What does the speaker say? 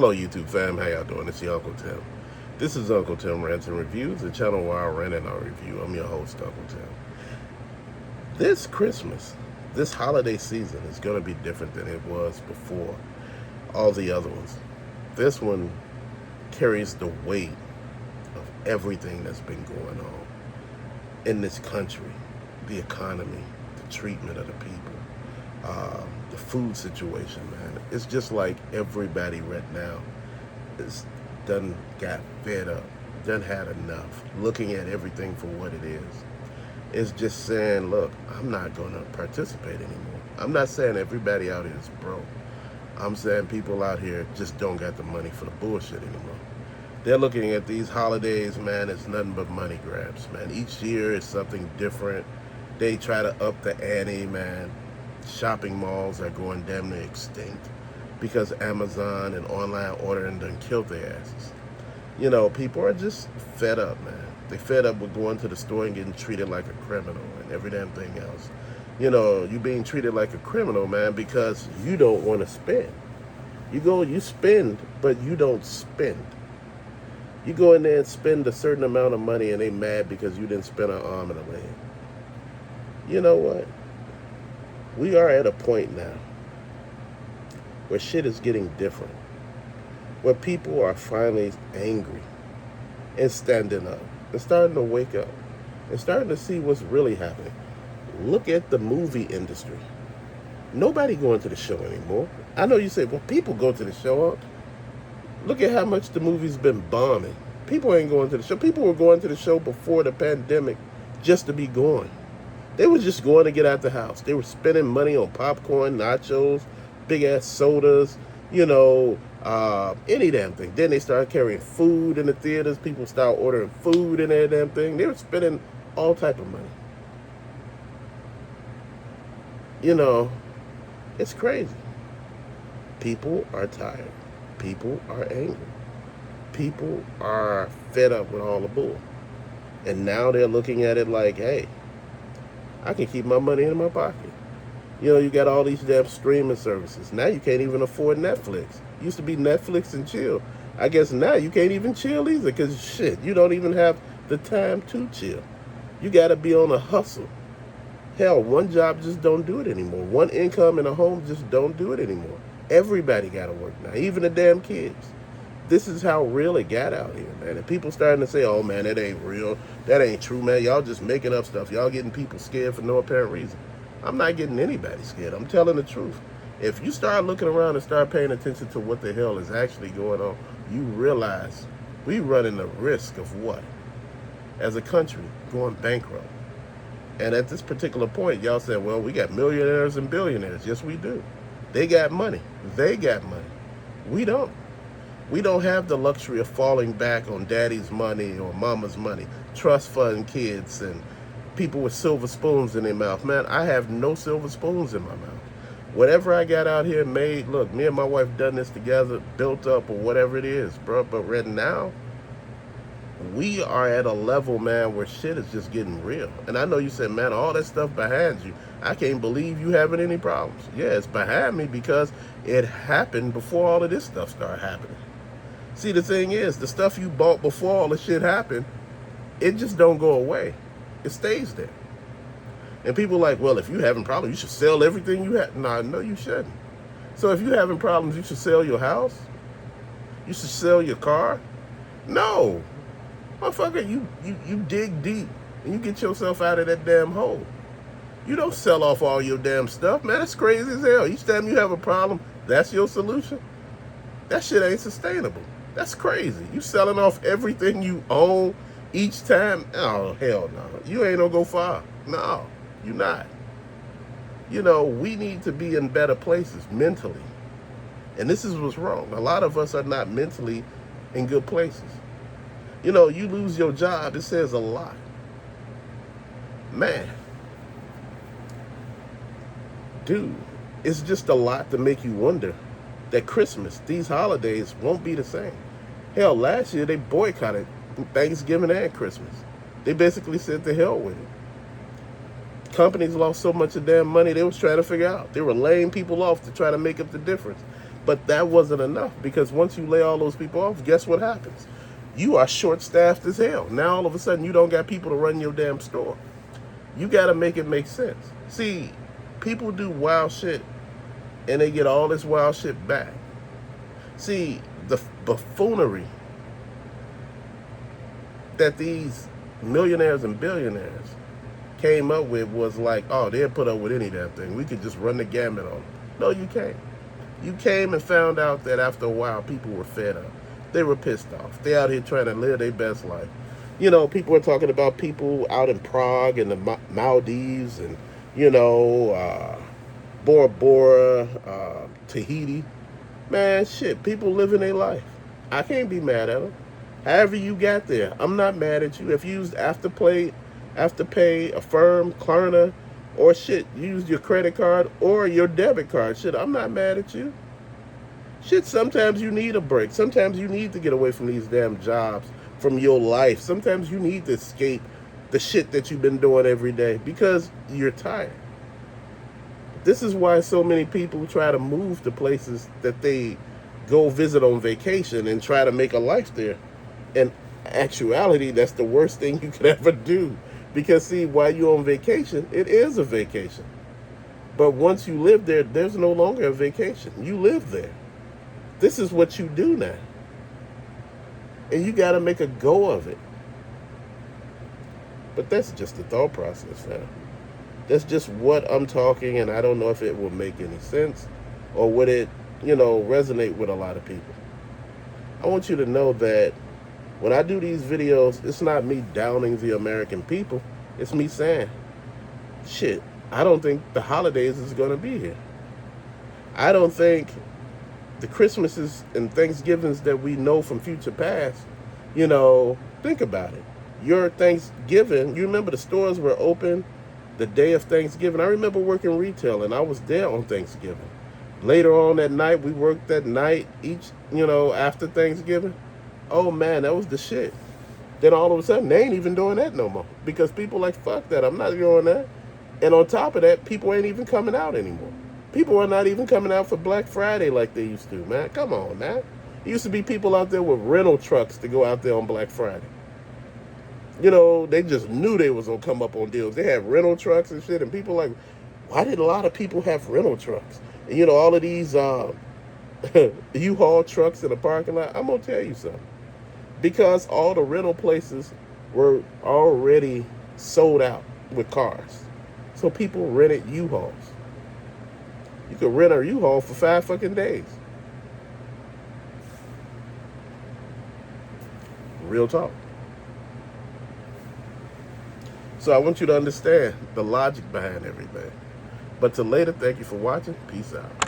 Hello YouTube fam, how y'all doing? It's your Uncle Tim. This is Uncle Tim Rants and Reviews, the channel where I rant and I review. I'm your host, Uncle Tim. This Christmas, this holiday season is going to be different than it was before all the other ones. This one carries the weight of everything that's been going on in this country, the economy, the treatment of the people, the food situation, man. It's just like everybody right now is done got fed up, done had enough, looking at everything for what it is. It's just saying, look, I'm not going to participate anymore. I'm not saying everybody out here is broke. I'm saying people out here just don't got the money for the bullshit anymore. They're looking at these holidays, man, it's nothing but money grabs, man. Each year is something different. They try to up the ante, man. Shopping malls are going damn near extinct because Amazon and online ordering done killed their asses. You know, people are just fed up, man. They fed up with going to the store and getting treated like a criminal and every damn thing else. You know, you being treated like a criminal, man, because you don't want to spend. You spend, but you don't spend. You go in there and spend a certain amount of money and they mad because you didn't spend an arm and a leg. You know what? We are at a point now where shit is getting different, where people are finally angry and standing up and starting to wake up and starting to see what's really happening. Look at the movie industry. Nobody going to the show anymore. I know you say, well, people go to the show. Look at how much the movie's been bombing. People ain't going to the show. People were going to the show before the pandemic just to be going. They were just going to get out the house. They were spending money on popcorn, nachos, big-ass sodas, you know, any damn thing. Then they started carrying food in the theaters. People started ordering food and that damn thing. They were spending all type of money. You know, it's crazy. People are tired. People are angry. People are fed up with all the bull. And now they're looking at it like, hey, I can keep my money in my pocket. You know, you got all these damn streaming services. Now you can't even afford Netflix. Used to be Netflix and chill. I guess now you can't even chill either because, shit, you don't even have the time to chill. You got to be on a hustle. Hell, one job just don't do it anymore. One income in a home just don't do it anymore. Everybody got to work now, even the damn kids. This is how real it got out here, man. And people starting to say, oh, man, that ain't real. That ain't true, man. Y'all just making up stuff. Y'all getting people scared for no apparent reason. I'm not getting anybody scared. I'm telling the truth. If you start looking around and start paying attention to what the hell is actually going on, you realize we running the risk of what? As a country, going bankrupt. And at this particular point, y'all said, well, we got millionaires and billionaires. Yes, we do. They got money. They got money. We don't. We don't have the luxury of falling back on daddy's money or mama's money, trust fund kids and people with silver spoons in their mouth. Man, I have no silver spoons in my mouth. Whatever I got out here made, look, me and my wife done this together, built up or whatever it is, bro. But right now, we are at a level, man, where shit is just getting real. And I know you said, man, all that stuff behind you, I can't believe you having any problems. Yeah, it's behind me because it happened before all of this stuff started happening. See, the thing is, the stuff you bought before all the shit happened, it just don't go away. It stays there. And people are like, well, if you're having problems, you should sell everything you have. No, you shouldn't. So if you're having problems, you should sell your house? You should sell your car? No. Motherfucker, you dig deep and you get yourself out of that damn hole. You don't sell off all your damn stuff, man. That's crazy as hell. Each time you have a problem, that's your solution? That shit ain't sustainable. That's crazy. You selling off everything you own each time? Oh, hell no. You ain't gonna go far. No, you not. You know, we need to be in better places mentally. And this is what's wrong. A lot of us are not mentally in good places. You know, you lose your job, it says a lot. Man. Dude, it's just a lot to make you wonder that Christmas, these holidays won't be the same. Hell, last year they boycotted Thanksgiving and Christmas. They basically said to hell with it. Companies lost so much of damn money they was trying to figure out. They were laying people off to try to make up the difference. But that wasn't enough, because once you lay all those people off, guess what happens? You are short-staffed as hell. Now all of a sudden you don't got people to run your damn store. You got to make it make sense. See, people do wild shit and they get all this wild shit back. See, the buffoonery that these millionaires and billionaires came up with was like, oh, they'll put up with any damn thing. We could just run the gamut on them. No, you can't. You came and found out that after a while, people were fed up. They were pissed off. They out here trying to live their best life. You know, people are talking about people out in Prague and the Maldives and, you know, Bora Bora, Tahiti. Man, shit, people living their life. I can't be mad at them. However you got there, I'm not mad at you. If you used Afterpay, Affirm, Klarna, or shit, use your credit card or your debit card. Shit, I'm not mad at you. Shit, sometimes you need a break. Sometimes you need to get away from these damn jobs, from your life. Sometimes you need to escape the shit that you've been doing every day because you're tired. This is why so many people try to move to places that they go visit on vacation and try to make a life there. In actuality, that's the worst thing you could ever do. Because see, while you're on vacation, it is a vacation. But once you live there, there's no longer a vacation. You live there. This is what you do now. And you got to make a go of it. But that's just the thought process, fam. That's just what I'm talking, and I don't know if it will make any sense or would it, you know, resonate with a lot of people. I want you to know that when I do these videos, it's not me downing the American people. It's me saying, shit, I don't think the holidays is going to be here. I don't think the Christmases and Thanksgivings that we know from future past, you know, think about it. Your Thanksgiving, you remember the stores were open the day of Thanksgiving. I remember working retail and I was there on Thanksgiving. Later on that night, we worked that night each, you know, after Thanksgiving. Oh man, that was the shit. Then all of a sudden, they ain't even doing that no more. Because people like, fuck that, I'm not doing that. And on top of that, people ain't even coming out anymore. People are not even coming out for Black Friday like they used to, man. Come on, man. There used to be people out there with rental trucks to go out there on Black Friday. You know, they just knew they was going to come up on deals. They had rental trucks and shit, and people like, why did a lot of people have rental trucks? And, you know, all of these U-Haul trucks in the parking lot. I'm going to tell you something. Because all the rental places were already sold out with cars. So people rented U-Hauls. You could rent a U-Haul for 5 fucking days. Real talk. So I want you to understand the logic behind everything. But till later, thank you for watching. Peace out.